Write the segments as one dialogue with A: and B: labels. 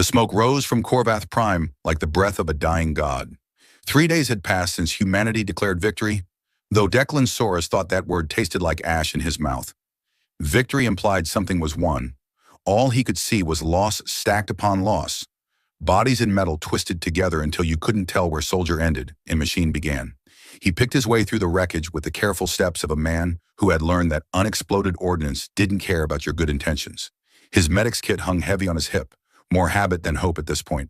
A: The smoke rose from Korvath Prime like the breath of a dying god. 3 days had passed since humanity declared victory, though Declan Soros thought that word tasted like ash in his mouth. Victory implied something was won. All he could see was loss stacked upon loss. Bodies in metal twisted together until you couldn't tell where soldier ended and machine began. He picked his way through the wreckage with the careful steps of a man who had learned that unexploded ordnance didn't care about your good intentions. His medic's kit hung heavy on his hip, more habit than hope at this point.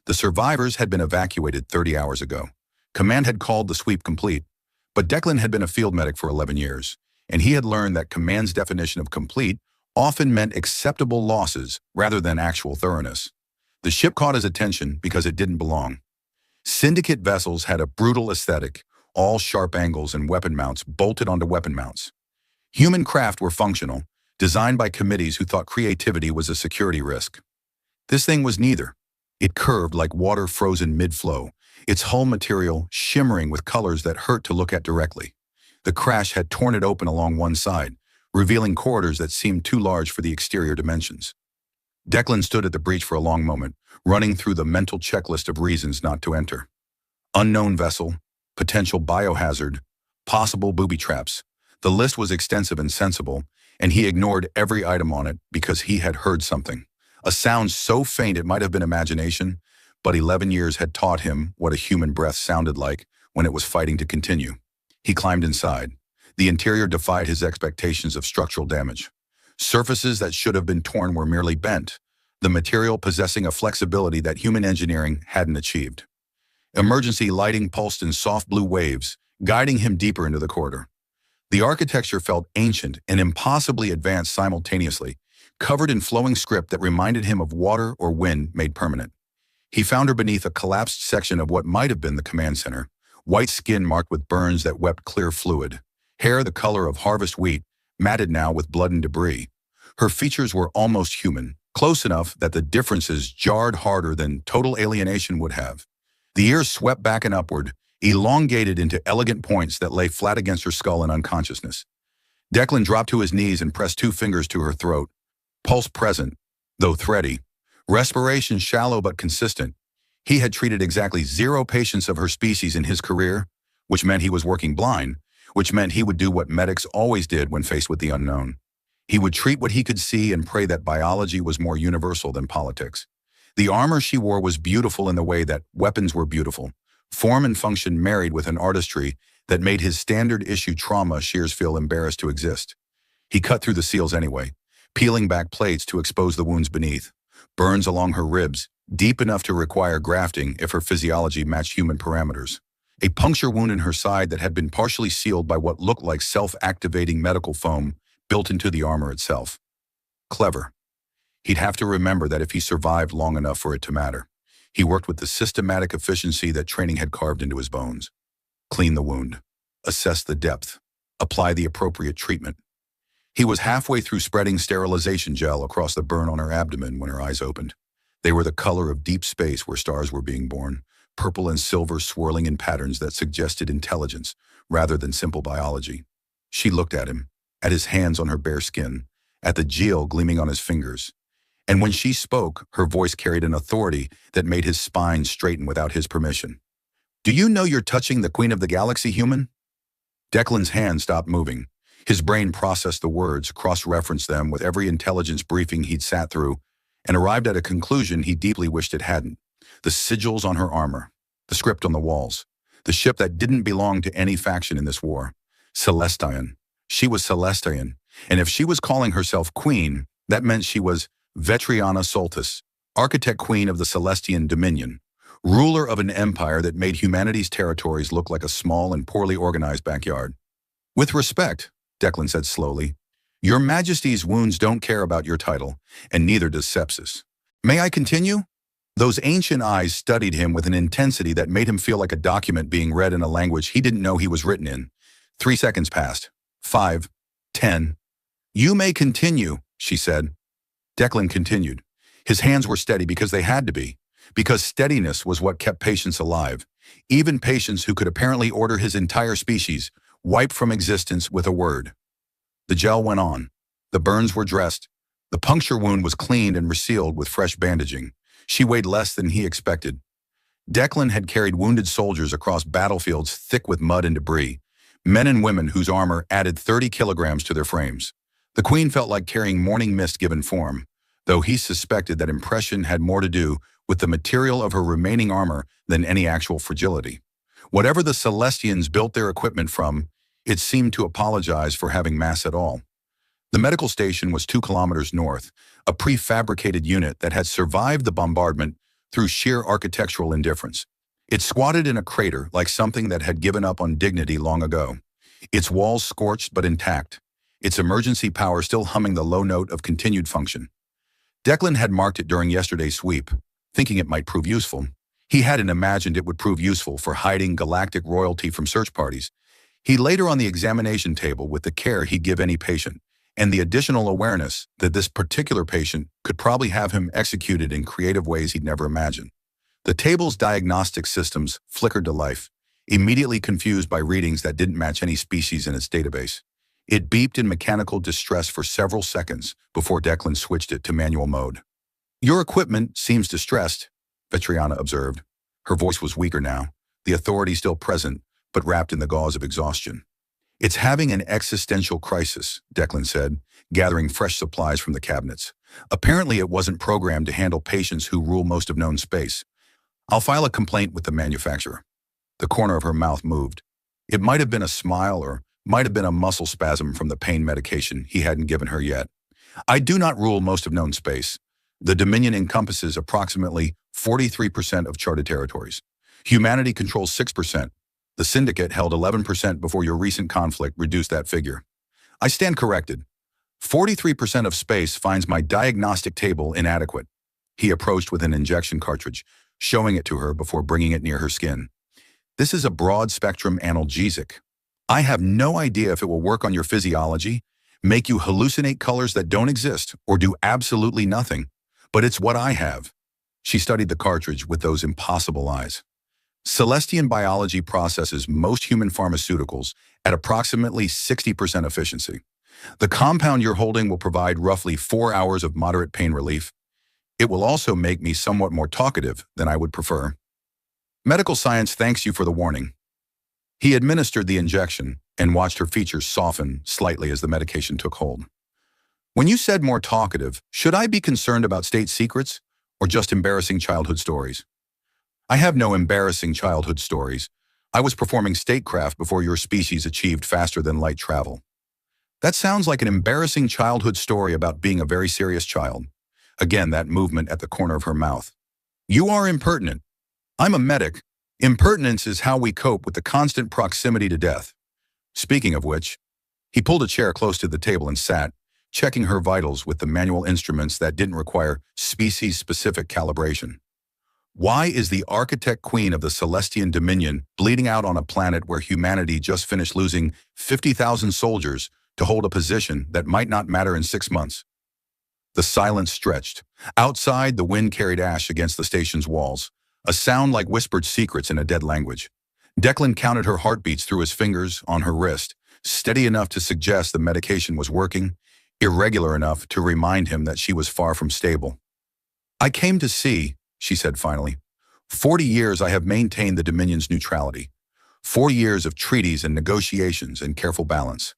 A: The survivors had been evacuated 30 hours ago. Command had called the sweep complete, but Declan had been a field medic for 11 years, and he had learned that Command's definition of complete often meant acceptable losses rather than actual thoroughness. The ship caught his attention because it didn't belong. Syndicate vessels had a brutal aesthetic, all sharp angles and weapon mounts bolted onto weapon mounts. Human craft were functional, designed by committees who thought creativity was a security risk. This thing was neither. It curved like water frozen mid-flow, its hull material shimmering with colors that hurt to look at directly. The crash had torn it open along one side, revealing corridors that seemed too large for the exterior dimensions. Declan stood at the breach for a long moment, running through the mental checklist of reasons not to enter. Unknown vessel, potential biohazard, possible booby traps. The list was extensive and sensible, and he ignored every item on it because he had heard something. A sound so faint it might have been imagination, but 11 years had taught him what a human breath sounded like when it was fighting to continue. He climbed inside. The interior defied his expectations of structural damage. Surfaces that should have been torn were merely bent, the material possessing a flexibility that human engineering hadn't achieved. Emergency lighting pulsed in soft blue waves, guiding him deeper into the corridor. The architecture felt ancient and impossibly advanced simultaneously, covered in flowing script that reminded him of water or wind made permanent. He found her beneath a collapsed section of what might have been the command center, white skin marked with burns that wept clear fluid, hair the color of harvest wheat, matted now with blood and debris. Her features were almost human, close enough that the differences jarred harder than total alienation would have. The ears swept back and upward, elongated into elegant points that lay flat against her skull in unconsciousness. Declan dropped to his knees and pressed 2 fingers to her throat. Pulse present, though thready. Respiration shallow but consistent. He had treated exactly 0 patients of her species in his career, which meant he was working blind, which meant he would do what medics always did when faced with the unknown. He would treat what he could see and pray that biology was more universal than politics. The armor she wore was beautiful in the way that weapons were beautiful, form and function married with an artistry that made his standard-issue trauma shears feel embarrassed to exist. He cut through the seals anyway, peeling back plates to expose the wounds beneath, burns along her ribs, deep enough to require grafting if her physiology matched human parameters. A puncture wound in her side that had been partially sealed by what looked like self-activating medical foam built into the armor itself. Clever. He'd have to remember that if he survived long enough for it to matter. He worked with the systematic efficiency that training had carved into his bones. Clean the wound. Assess the depth. Apply the appropriate treatment. He was halfway through spreading sterilization gel across the burn on her abdomen when her eyes opened. They were the color of deep space where stars were being born, purple and silver swirling in patterns that suggested intelligence rather than simple biology. She looked at him, at his hands on her bare skin, at the gel gleaming on his fingers. And when she spoke, her voice carried an authority that made his spine straighten without his permission. "Do you know you're touching the Queen of the Galaxy, human?" Declan's hand stopped moving. His brain processed the words, cross-referenced them with every intelligence briefing he'd sat through, and arrived at a conclusion he deeply wished it hadn't. The sigils on her armor, the script on the walls, the ship that didn't belong to any faction in this war. Celestian. She was Celestian, and if she was calling herself Queen, that meant she was Vetriana Soltis, Architect Queen of the Celestian Dominion, ruler of an empire that made humanity's territories look like a small and poorly organized backyard. "With respect," Declan said slowly, "Your Majesty's wounds don't care about your title, and neither does sepsis. May I continue?" Those ancient eyes studied him with an intensity that made him feel like a document being read in a language he didn't know he was written in. 3 seconds passed. 5. 10. "You may continue," she said. Declan continued. His hands were steady because they had to be, because steadiness was what kept patients alive, even patients who could apparently order his entire species wiped from existence with a word. The gel went on. The burns were dressed. The puncture wound was cleaned and resealed with fresh bandaging. She weighed less than he expected. Declan had carried wounded soldiers across battlefields thick with mud and debris, men and women whose armor added 30 kilograms to their frames. The Queen felt like carrying morning mist given form, though he suspected that impression had more to do with the material of her remaining armor than any actual fragility. Whatever the Celestians built their equipment from, it seemed to apologize for having mass at all. The medical station was 2 kilometers north, a prefabricated unit that had survived the bombardment through sheer architectural indifference. It squatted in a crater like something that had given up on dignity long ago, its walls scorched but intact, its emergency power still humming the low note of continued function. Declan had marked it during yesterday's sweep, thinking it might prove useful. He hadn't imagined it would prove useful for hiding galactic royalty from search parties. He laid her on the examination table with the care he'd give any patient, and the additional awareness that this particular patient could probably have him executed in creative ways he'd never imagined. The table's diagnostic systems flickered to life, immediately confused by readings that didn't match any species in its database. It beeped in mechanical distress for several seconds before Declan switched it to manual mode. "Your equipment seems distressed," Vetriana observed. Her voice was weaker now, the authority still present, but wrapped in the gauze of exhaustion. "It's having an existential crisis," Declan said, gathering fresh supplies from the cabinets. "Apparently it wasn't programmed to handle patients who rule most of known space. I'll file a complaint with the manufacturer." The corner of her mouth moved. It might have been a smile or might have been a muscle spasm from the pain medication he hadn't given her yet. "I do not rule most of known space. The Dominion encompasses approximately 43% of charted territories. Humanity controls 6%. The Syndicate held 11% before your recent conflict reduced that figure. I stand corrected. 43% of space finds my diagnostic table inadequate." He approached with an injection cartridge, showing it to her before bringing it near her skin. "This is a broad-spectrum analgesic. I have no idea if it will work on your physiology, make you hallucinate colors that don't exist, or do absolutely nothing, but it's what I have." She studied the cartridge with those impossible eyes. "Celestian biology processes most human pharmaceuticals at approximately 60% efficiency. The compound you're holding will provide roughly 4 hours of moderate pain relief. It will also make me somewhat more talkative than I would prefer. Medical science thanks you for the warning." He administered the injection and watched her features soften slightly as the medication took hold. "When you said more talkative, should I be concerned about state secrets or just embarrassing childhood stories?" "I have no embarrassing childhood stories. I was performing statecraft before your species achieved faster than light travel." "That sounds like an embarrassing childhood story about being a very serious child." Again, that movement at the corner of her mouth. "You are impertinent. I'm a medic. Impertinence is how we cope with the constant proximity to death. Speaking of which," he pulled a chair close to the table and sat, checking her vitals with the manual instruments that didn't require species-specific calibration. "Why is the architect queen of the Celestian Dominion bleeding out on a planet where humanity just finished losing 50,000 soldiers to hold a position that might not matter in 6 months?" The silence stretched. Outside, the wind carried ash against the station's walls, a sound like whispered secrets in a dead language. Declan counted her heartbeats through his fingers on her wrist, steady enough to suggest the medication was working, irregular enough to remind him that she was far from stable. "I came to see," she said finally. 40 years I have maintained the Dominion's neutrality. 40 years of treaties and negotiations and careful balance.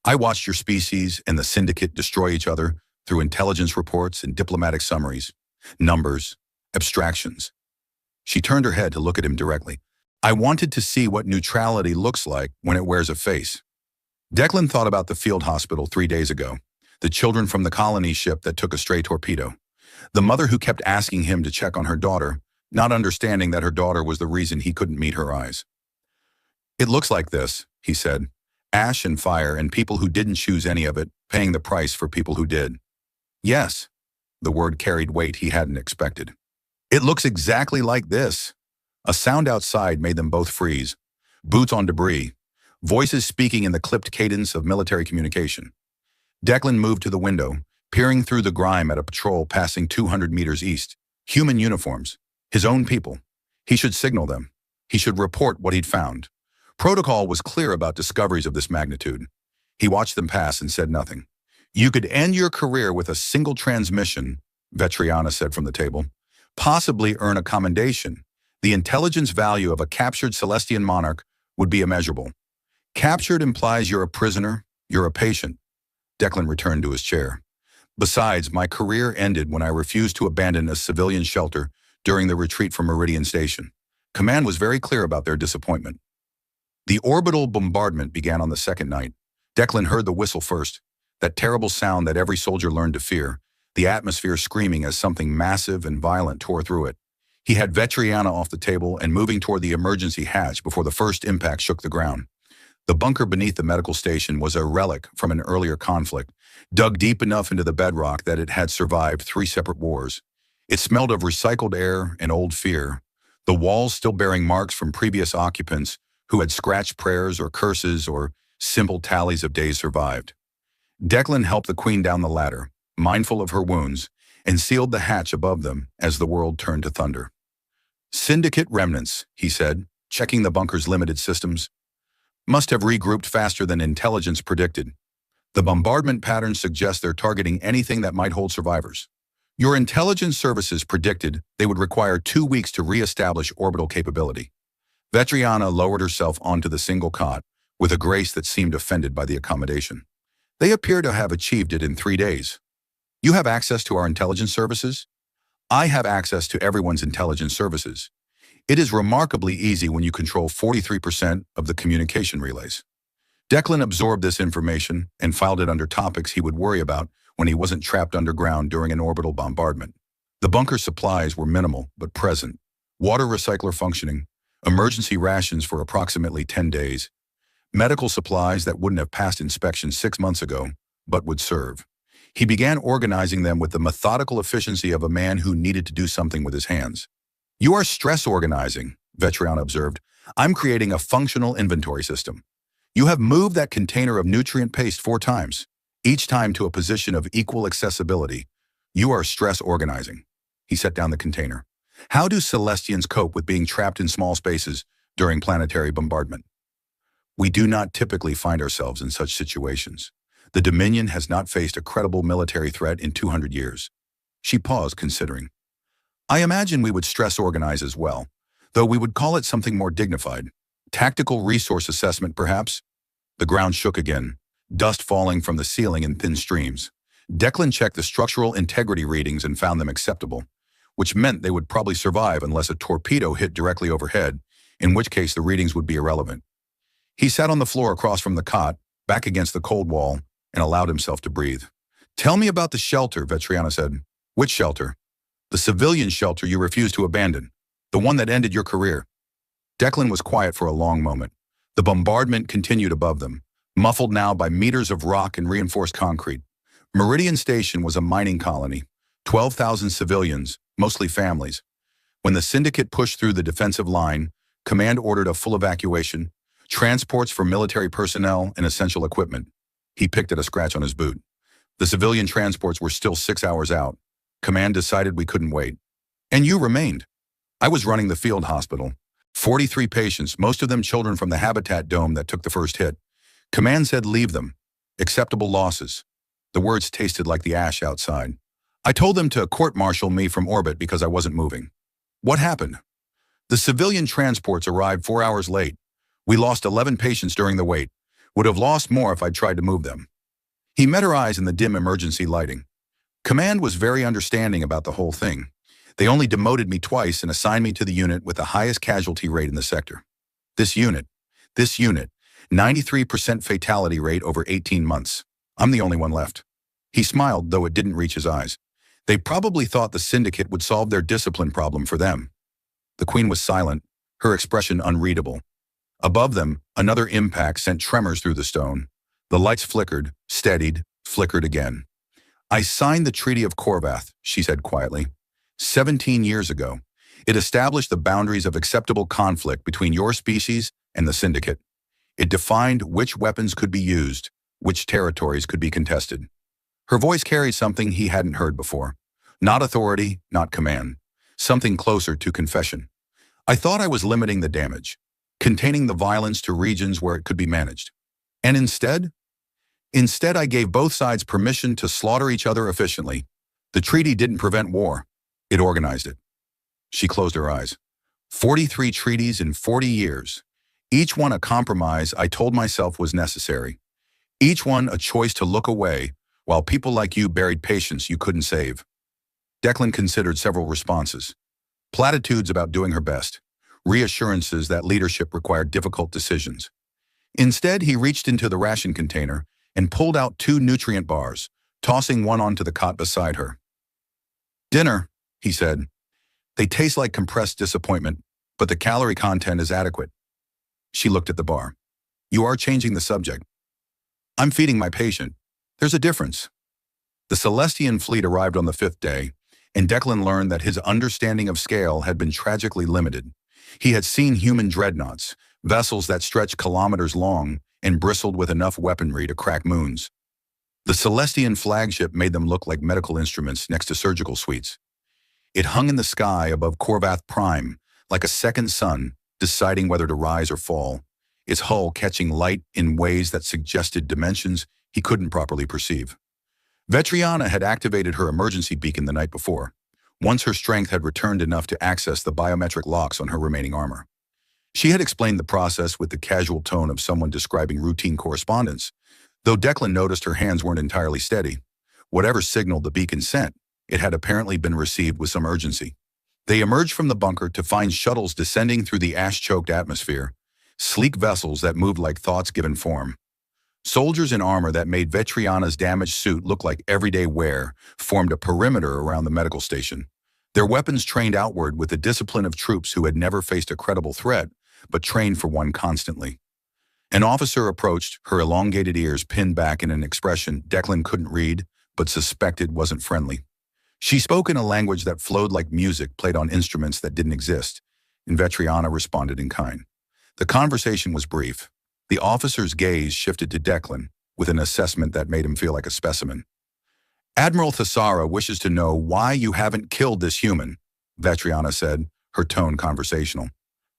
A: I watched your species and the Syndicate destroy each other through intelligence reports and diplomatic summaries, numbers, abstractions." She turned her head to look at him directly. "I wanted to see what neutrality looks like when it wears a face." Declan thought about the field hospital 3 days ago, the children from the colony ship that took a stray torpedo, the mother who kept asking him to check on her daughter, not understanding that her daughter was the reason he couldn't meet her eyes. "It looks like this," he said. "Ash and fire and people who didn't choose any of it, paying the price for people who did." "Yes." The word carried weight he hadn't expected. "It looks exactly like this." A sound outside made them both freeze. Boots on debris. Voices speaking in the clipped cadence of military communication. Declan moved to the window, peering through the grime at a patrol passing 200 meters east. Human uniforms. His own people. He should signal them. He should report what he'd found. Protocol was clear about discoveries of this magnitude. He watched them pass and said nothing. "You could end your career with a single transmission," Vetriana said from the table. possibly earn a commendation. The intelligence value of a captured Celestian monarch would be immeasurable. Captured implies you're a prisoner, you're a patient. Declan returned to his chair. Besides, my career ended when I refused to abandon a civilian shelter during the retreat from Meridian Station. Command was very clear about their disappointment. The orbital bombardment began on the second night. Declan heard the whistle first, that terrible sound that every soldier learned to fear, the atmosphere screaming as something massive and violent tore through it. He had Vetriana off the table and moving toward the emergency hatch before the first impact shook the ground. The bunker beneath the medical station was a relic from an earlier conflict, dug deep enough into the bedrock that it had survived 3 separate wars. It smelled of recycled air and old fear, the walls still bearing marks from previous occupants who had scratched prayers or curses or simple tallies of days survived. Declan helped the Queen down the ladder, mindful of her wounds, and sealed the hatch above them as the world turned to thunder. Syndicate remnants, he said, checking the bunker's limited systems. Must have regrouped faster than intelligence predicted. The bombardment patterns suggest they're targeting anything that might hold survivors. Your intelligence services predicted they would require 2 weeks to re-establish orbital capability. Vetriana lowered herself onto the single cot with a grace that seemed offended by the accommodation. They appear to have achieved it in 3 days. You have access to our intelligence services? I have access to everyone's intelligence services. It is remarkably easy when you control 43% of the communication relays. Declan absorbed this information and filed it under topics he would worry about when he wasn't trapped underground during an orbital bombardment. The bunker supplies were minimal but present. Water recycler functioning, emergency rations for approximately 10 days, medical supplies that wouldn't have passed inspection 6 months ago, but would serve. He began organizing them with the methodical efficiency of a man who needed to do something with his hands. You are stress organizing, Vetriana observed. I'm creating a functional inventory system. You have moved that container of nutrient paste 4 times, each time to a position of equal accessibility. You are stress organizing. He set down the container. How do Celestians cope with being trapped in small spaces during planetary bombardment? We do not typically find ourselves in such situations. The Dominion has not faced a credible military threat in 200 years. She paused, considering. I imagine we would stress organize as well, though we would call it something more dignified. Tactical resource assessment, perhaps? The ground shook again, dust falling from the ceiling in thin streams. Declan checked the structural integrity readings and found them acceptable, which meant they would probably survive unless a torpedo hit directly overhead, in which case the readings would be irrelevant. He sat on the floor across from the cot, back against the cold wall, and allowed himself to breathe. Tell me about the shelter, Vetriana said. Which shelter? The civilian shelter you refused to abandon. The one that ended your career. Declan was quiet for a long moment. The bombardment continued above them, muffled now by meters of rock and reinforced concrete. Meridian Station was a mining colony, 12,000 civilians, mostly families. When the Syndicate pushed through the defensive line, Command ordered a full evacuation, transports for military personnel and essential equipment. He picked at a scratch on his boot. The civilian transports were still 6 hours out. Command decided we couldn't wait. And you remained. I was running the field hospital. 43 patients, most of them children from the habitat dome that took the first hit. Command said leave them. Acceptable losses. The words tasted like the ash outside. I told them to court-martial me from orbit because I wasn't moving. What happened? The civilian transports arrived 4 hours late. We lost 11 patients during the wait. Would have lost more if I'd tried to move them. He met her eyes in the dim emergency lighting. Command was very understanding about the whole thing. They only demoted me twice and assigned me to the unit with the highest casualty rate in the sector. This unit, 93% fatality rate over 18 months. I'm the only one left. He smiled, though it didn't reach his eyes. They probably thought the Syndicate would solve their discipline problem for them. The Queen was silent, her expression unreadable. Above them, another impact sent tremors through the stone. The lights flickered, steadied, flickered again. I signed the Treaty of Corvath, she said quietly. 17 years ago. It established the boundaries of acceptable conflict between your species and the Syndicate. It defined which weapons could be used, which territories could be contested. Her voice carried something he hadn't heard before. Not authority, not command. Something closer to confession. I thought I was limiting the damage, containing the violence to regions where it could be managed. And instead, I gave both sides permission to slaughter each other efficiently. The treaty didn't prevent war. It organized it. She closed her eyes. 43 treaties in 40 years. Each one a compromise I told myself was necessary. Each one a choice to look away, while people like you buried patience you couldn't save. Declan considered several responses. Platitudes about doing her best. Reassurances that leadership required difficult decisions. Instead, he reached into the ration container and pulled out 2 nutrient bars, tossing one onto the cot beside her. "Dinner," he said. "They taste like compressed disappointment, but the calorie content is adequate." She looked at the bar. "You are changing the subject." "I'm feeding my patient. There's a difference." The Celestian fleet arrived on the 5th day, and Declan learned that his understanding of scale had been tragically limited. He had seen human dreadnoughts, vessels that stretched kilometers long and bristled with enough weaponry to crack moons. The Celestian flagship made them look like medical instruments next to surgical suites. It hung in the sky above Corvath Prime, like a second sun, deciding whether to rise or fall, its hull catching light in ways that suggested dimensions he couldn't properly perceive. Vetriana had activated her emergency beacon the night before, once her strength had returned enough to access the biometric locks on her remaining armor. She had explained the process with the casual tone of someone describing routine correspondence, though Declan noticed her hands weren't entirely steady. Whatever signal the beacon sent, it had apparently been received with some urgency. They emerged from the bunker to find shuttles descending through the ash-choked atmosphere, sleek vessels that moved like thoughts given form. Soldiers in armor that made Vetriana's damaged suit look like everyday wear formed a perimeter around the medical station, their weapons trained outward with the discipline of troops who had never faced a credible threat, but trained for one constantly. An officer approached, her elongated ears pinned back in an expression Declan couldn't read, but suspected wasn't friendly. She spoke in a language that flowed like music played on instruments that didn't exist, and Vetriana responded in kind. The conversation was brief. The officer's gaze shifted to Declan, with an assessment that made him feel like a specimen. "Admiral Thessara wishes to know why you haven't killed this human," Vetriana said, her tone conversational.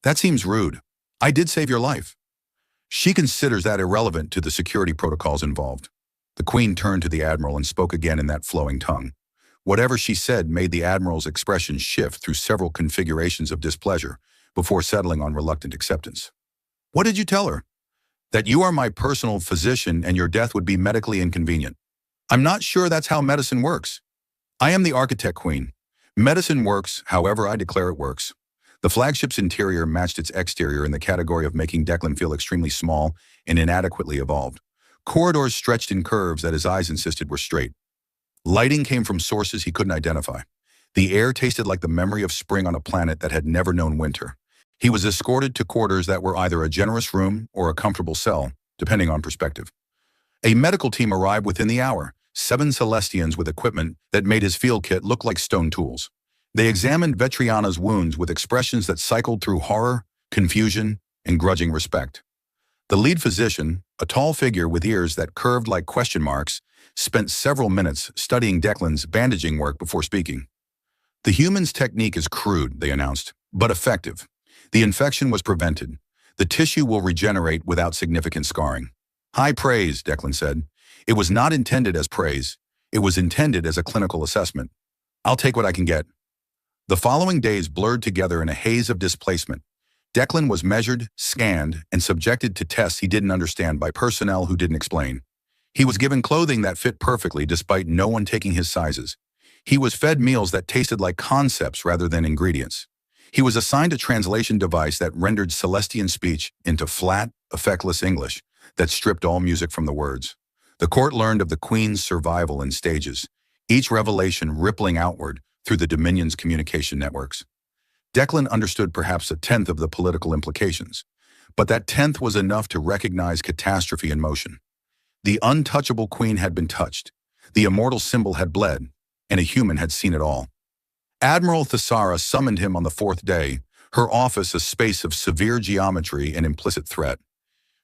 A: "That seems rude. I did save your life." She considers that irrelevant to the security protocols involved. The Queen turned to the Admiral and spoke again in that flowing tongue. Whatever she said made the Admiral's expression shift through several configurations of displeasure before settling on reluctant acceptance. "What did you tell her?" "That you are my personal physician and your death would be medically inconvenient." "I'm not sure that's how medicine works." "I am the architect, Queen. Medicine works however I declare it works." The flagship's interior matched its exterior in the category of making Declan feel extremely small and inadequately evolved. Corridors stretched in curves that his eyes insisted were straight. Lighting came from sources he couldn't identify. The air tasted like the memory of spring on a planet that had never known winter. He was escorted to quarters that were either a generous room or a comfortable cell, depending on perspective. A medical team arrived within the hour, 7 Celestians with equipment that made his field kit look like stone tools. They examined Vetriana's wounds with expressions that cycled through horror, confusion, and grudging respect. The lead physician, a tall figure with ears that curved like question marks, spent several minutes studying Declan's bandaging work before speaking. "The human's technique is crude," they announced, "but effective. The infection was prevented. The tissue will regenerate without significant scarring." "High praise," Declan said. "It was not intended as praise. It was intended as a clinical assessment. I'll take what I can get." The following days blurred together in a haze of displacement. Declan was measured, scanned, and subjected to tests he didn't understand by personnel who didn't explain. He was given clothing that fit perfectly despite no one taking his sizes. He was fed meals that tasted like concepts rather than ingredients. He was assigned a translation device that rendered Celestian speech into flat, effectless English that stripped all music from the words. The court learned of the Queen's survival in stages, each revelation rippling outward through the Dominion's communication networks. Declan understood perhaps 1/10 of the political implications, but that 1/10 was enough to recognize catastrophe in motion. The untouchable Queen had been touched, the immortal symbol had bled, and a human had seen it all. Admiral Thessara summoned him on the 4th day, her office a space of severe geometry and implicit threat.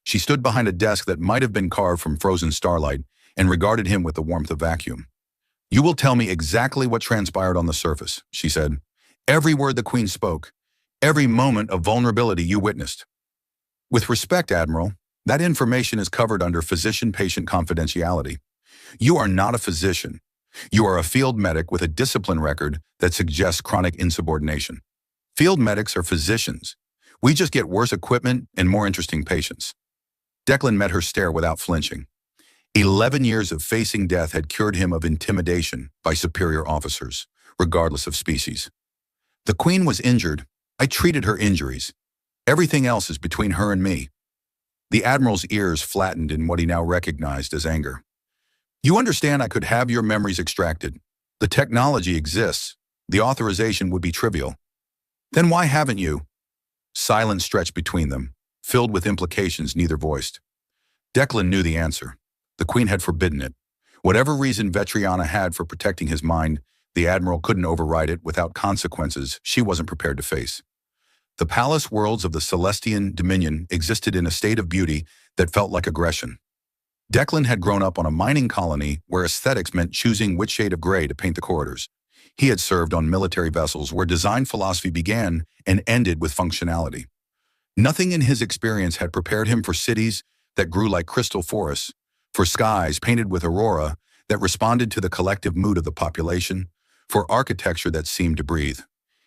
A: She stood behind a desk that might have been carved from frozen starlight and regarded him with the warmth of vacuum. "You will tell me exactly what transpired on the surface," she said. "Every word the Queen spoke, every moment of vulnerability you witnessed." "With respect, Admiral, that information is covered under physician-patient confidentiality. You are not a physician. You are a field medic with a discipline record that suggests chronic insubordination." Field medics are physicians. We just get worse equipment and more interesting patients. Declan met her stare without flinching. 11 years of facing death had cured him of intimidation by superior officers, regardless of species. The Queen was injured. I treated her injuries. Everything else is between her and me. The Admiral's ears flattened in what he now recognized as anger. You understand I could have your memories extracted. The technology exists. The authorization would be trivial. Then why haven't you? Silence stretched between them, filled with implications neither voiced. Declan knew the answer. The Queen had forbidden it. Whatever reason Vetriana had for protecting his mind, the Admiral couldn't override it without consequences she wasn't prepared to face. The palace worlds of the Celestian Dominion existed in a state of beauty that felt like aggression. Declan had grown up on a mining colony where aesthetics meant choosing which shade of gray to paint the corridors. He had served on military vessels where design philosophy began and ended with functionality. Nothing in his experience had prepared him for cities that grew like crystal forests, for skies painted with aurora that responded to the collective mood of the population, for architecture that seemed to breathe.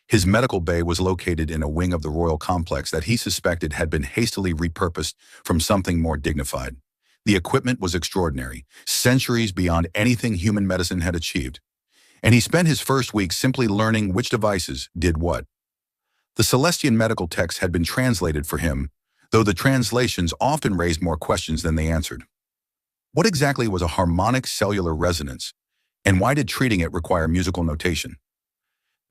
A: His medical bay was located in a wing of the royal complex that he suspected had been hastily repurposed from something more dignified. The equipment was extraordinary, centuries beyond anything human medicine had achieved. And he spent his first week simply learning which devices did what. The Celestian medical text had been translated for him, though the translations often raised more questions than they answered. What exactly was a harmonic cellular resonance, and why did treating it require musical notation?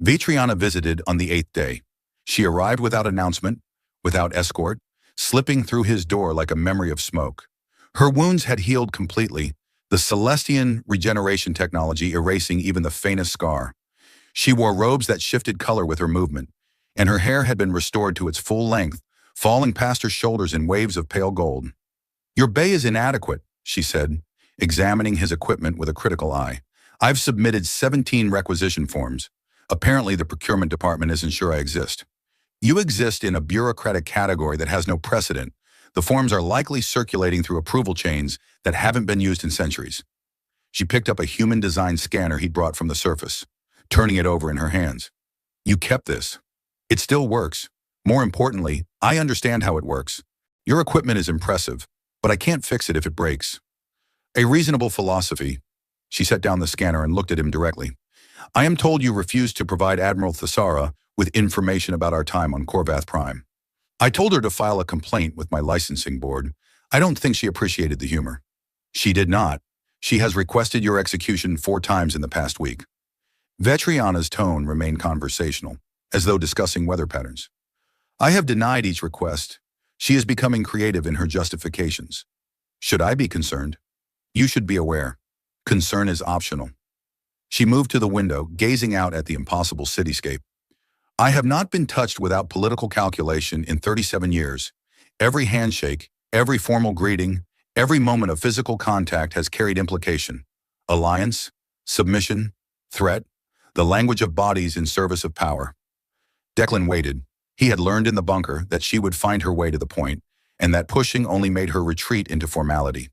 A: Vetriana visited on the 8th day. She arrived without announcement, without escort, slipping through his door like a memory of smoke. Her wounds had healed completely, the Celestian regeneration technology erasing even the faintest scar. She wore robes that shifted color with her movement, and her hair had been restored to its full length, falling past her shoulders in waves of pale gold. Your bay is inadequate, she said, examining his equipment with a critical eye. I've submitted 17 requisition forms. Apparently the procurement department isn't sure I exist. You exist in a bureaucratic category that has no precedent. The forms are likely circulating through approval chains that haven't been used in centuries. She picked up a human-designed scanner he'd brought from the surface, turning it over in her hands. You kept this. It still works. More importantly, I understand how it works. Your equipment is impressive, but I can't fix it if it breaks. A reasonable philosophy. She set down the scanner and looked at him directly. I am told you refused to provide Admiral Thesara with information about our time on Corvath Prime. I told her to file a complaint with my licensing board. I don't think she appreciated the humor. She did not. She has requested your execution 4 times in the past week. Vetriana's tone remained conversational, as though discussing weather patterns. I have denied each request. She is becoming creative in her justifications. Should I be concerned? You should be aware. Concern is optional. She moved to the window, gazing out at the impossible cityscape. I have not been touched without political calculation in 37 years. Every handshake, every formal greeting, every moment of physical contact has carried implication. Alliance, submission, threat, the language of bodies in service of power. Declan waited. He had learned in the bunker that she would find her way to the point, and that pushing only made her retreat into formality.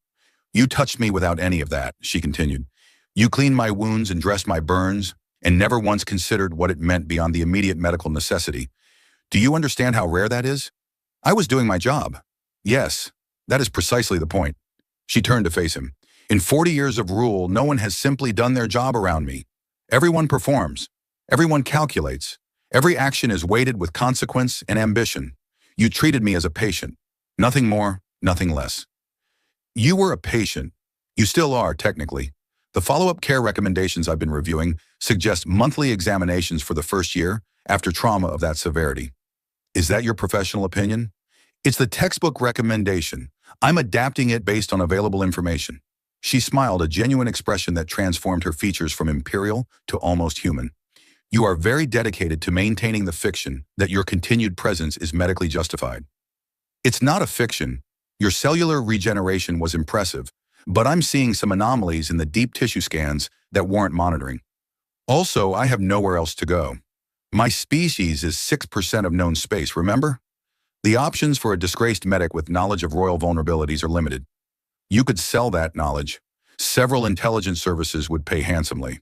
A: You touched me without any of that, she continued. You cleaned my wounds and dressed my burns, and never once considered what it meant beyond the immediate medical necessity. Do you understand how rare that is? I was doing my job. Yes, that is precisely the point. She turned to face him. In 40 years of rule, no one has simply done their job around me. Everyone performs. Everyone calculates. Every action is weighted with consequence and ambition. You treated me as a patient. Nothing more, nothing less. You were a patient. You still are, technically. The follow-up care recommendations I've been reviewing suggest monthly examinations for the first year after trauma of that severity. Is that your professional opinion? It's the textbook recommendation. I'm adapting it based on available information. She smiled, a genuine expression that transformed her features from imperial to almost human. You are very dedicated to maintaining the fiction that your continued presence is medically justified. It's not a fiction. Your cellular regeneration was impressive, but I'm seeing some anomalies in the deep tissue scans that warrant monitoring. Also, I have nowhere else to go. My species is 6% of known space, remember? The options for a disgraced medic with knowledge of royal vulnerabilities are limited. You could sell that knowledge. Several intelligence services would pay handsomely.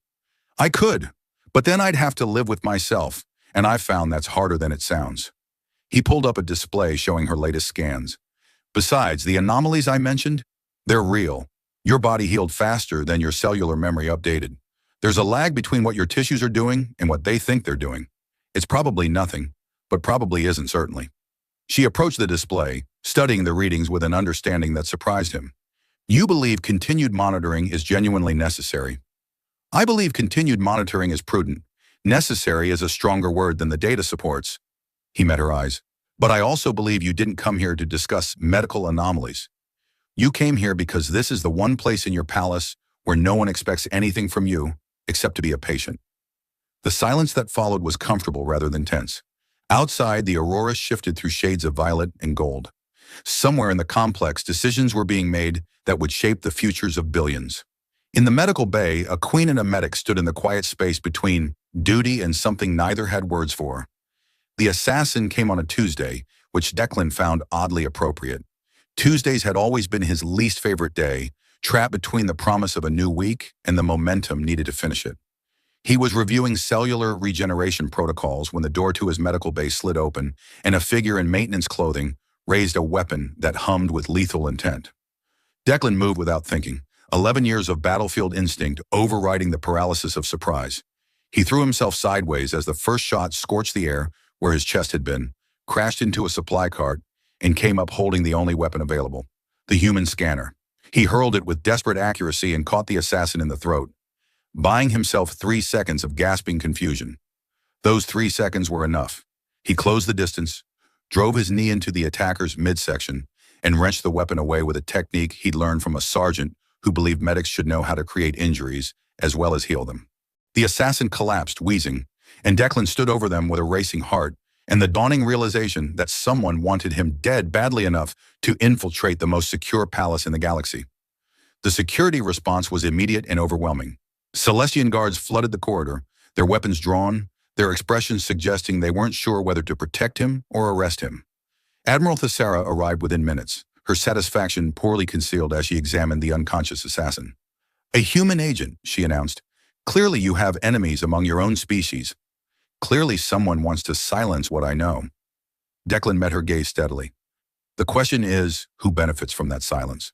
A: I could, but then I'd have to live with myself, and I've found that's harder than it sounds. He pulled up a display showing her latest scans. Besides, the anomalies I mentioned, they're real. Your body healed faster than your cellular memory updated. There's a lag between what your tissues are doing and what they think they're doing. It's probably nothing, but probably isn't certainly. She approached the display, studying the readings with an understanding that surprised him. You believe continued monitoring is genuinely necessary. I believe continued monitoring is prudent. Necessary is a stronger word than the data supports. He met her eyes. But I also believe you didn't come here to discuss medical anomalies. You came here because this is the one place in your palace where no one expects anything from you except to be a patient. The silence that followed was comfortable rather than tense. Outside, the aurora shifted through shades of violet and gold. Somewhere in the complex, decisions were being made that would shape the futures of billions. In the medical bay, a queen and a medic stood in the quiet space between duty and something neither had words for. The assassin came on a Tuesday, which Declan found oddly appropriate. Tuesdays had always been his least favorite day, trapped between the promise of a new week and the momentum needed to finish it. He was reviewing cellular regeneration protocols when the door to his medical bay slid open and a figure in maintenance clothing raised a weapon that hummed with lethal intent. Declan moved without thinking, 11 years of battlefield instinct overriding the paralysis of surprise. He threw himself sideways as the first shot scorched the air where his chest had been, crashed into a supply cart, and came up holding the only weapon available, the human scanner. He hurled it with desperate accuracy and caught the assassin in the throat, buying himself 3 seconds of gasping confusion. Those 3 seconds were enough. He closed the distance, drove his knee into the attacker's midsection, and wrenched the weapon away with a technique he'd learned from a sergeant who believed medics should know how to create injuries as well as heal them. The assassin collapsed, wheezing, and Declan stood over them with a racing heart and the dawning realization that someone wanted him dead badly enough to infiltrate the most secure palace in the galaxy. The security response was immediate and overwhelming. Celestian guards flooded the corridor, their weapons drawn, their expressions suggesting they weren't sure whether to protect him or arrest him. Admiral Thessara arrived within minutes, her satisfaction poorly concealed as she examined the unconscious assassin. A human agent, she announced. Clearly you have enemies among your own species. Clearly someone wants to silence what I know. Declan met her gaze steadily. The question is, who benefits from that silence?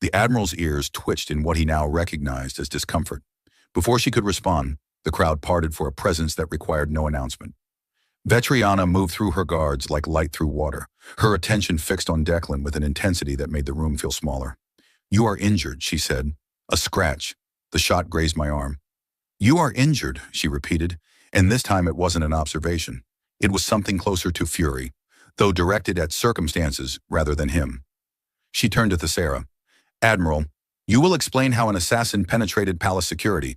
A: The Admiral's ears twitched in what he now recognized as discomfort. Before she could respond, the crowd parted for a presence that required no announcement. Vetriana moved through her guards like light through water, her attention fixed on Declan with an intensity that made the room feel smaller. You are injured, she said. A scratch. The shot grazed my arm. You are injured, she repeated, and this time it wasn't an observation. It was something closer to fury, though directed at circumstances rather than him. She turned to Thessara. Admiral, you will explain how an assassin penetrated palace security.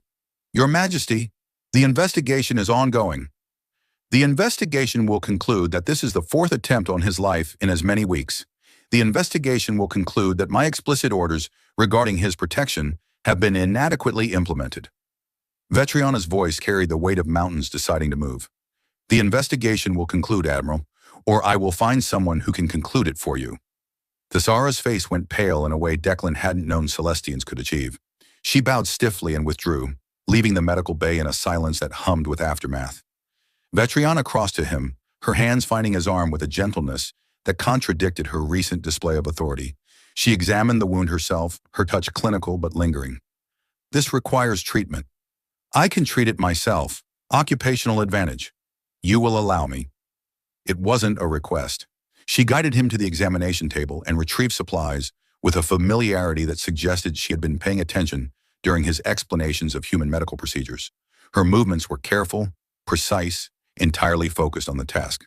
A: Your Majesty, the investigation is ongoing. The investigation will conclude that this is the 4th attempt on his life in as many weeks. The investigation will conclude that my explicit orders regarding his protection have been inadequately implemented. Vetriana's voice carried the weight of mountains deciding to move. The investigation will conclude, Admiral, or I will find someone who can conclude it for you. Thessara's face went pale in a way Declan hadn't known Celestians could achieve. She bowed stiffly and withdrew, leaving the medical bay in a silence that hummed with aftermath. Vetriana crossed to him, her hands finding his arm with a gentleness that contradicted her recent display of authority. She examined the wound herself, her touch clinical but lingering. This requires treatment. I can treat it myself. Occupational advantage. You will allow me. It wasn't a request. She guided him to the examination table and retrieved supplies with a familiarity that suggested she had been paying attention during his explanations of human medical procedures. Her movements were careful, precise, entirely focused on the task.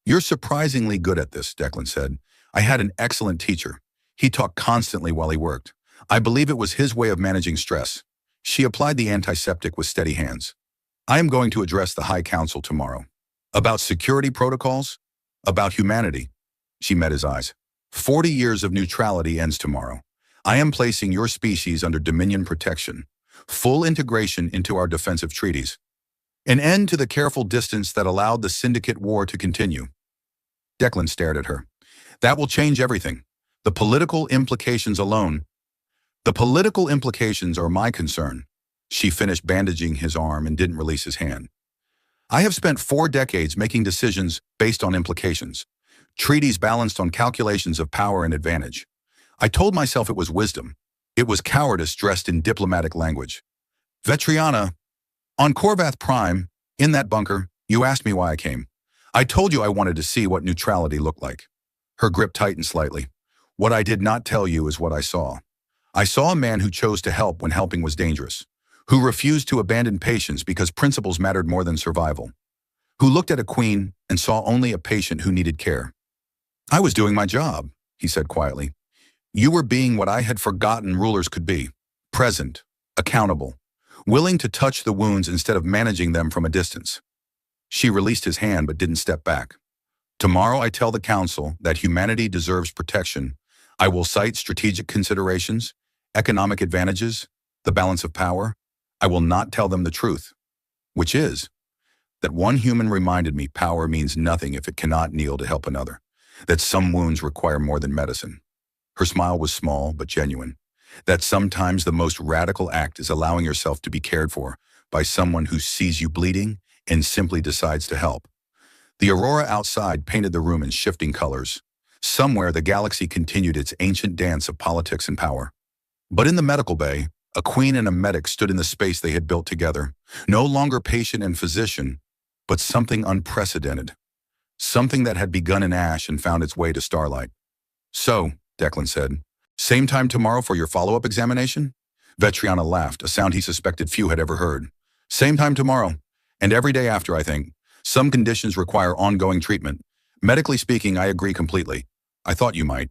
A: You're surprisingly good at this, Declan said. I had an excellent teacher. He talked constantly while he worked. I believe it was his way of managing stress. She applied the antiseptic with steady hands. I am going to address the High Council tomorrow. About security protocols? About humanity. She met his eyes. 40 years of neutrality ends tomorrow. I am placing your species under Dominion protection. Full integration into our defensive treaties. An end to the careful distance that allowed the Syndicate war to continue. Declan stared at her. That will change everything. The political implications alone. The political implications are my concern. She finished bandaging his arm and didn't release his hand. I have spent 4 decades making decisions based on implications, treaties balanced on calculations of power and advantage. I told myself it was wisdom. It was cowardice dressed in diplomatic language. Vetriana, on Corvath Prime, in that bunker, you asked me why I came. I told you I wanted to see what neutrality looked like. Her grip tightened slightly. What I did not tell you is what I saw. I saw a man who chose to help when helping was dangerous, who refused to abandon patients because principles mattered more than survival, who looked at a queen and saw only a patient who needed care. I was doing my job, he said quietly. You were being what I had forgotten rulers could be, present, accountable, willing to touch the wounds instead of managing them from a distance. She released his hand but didn't step back. Tomorrow I tell the council that humanity deserves protection. I will cite strategic considerations, economic advantages, the balance of power. I will not tell them the truth, which is that one human reminded me power means nothing if it cannot kneel to help another, that some wounds require more than medicine. Her smile was small but genuine, that sometimes the most radical act is allowing yourself to be cared for by someone who sees you bleeding and simply decides to help. The aurora outside painted the room in shifting colors. Somewhere the galaxy continued its ancient dance of politics and power. But in the medical bay, a queen and a medic stood in the space they had built together, no longer patient and physician, but something unprecedented, something that had begun in ash and found its way to starlight. So, Declan said, same time tomorrow for your follow-up examination? Vetriana laughed, a sound he suspected few had ever heard. Same time tomorrow, and every day after, I think. Some conditions require ongoing treatment. Medically speaking, I agree completely. I thought you might.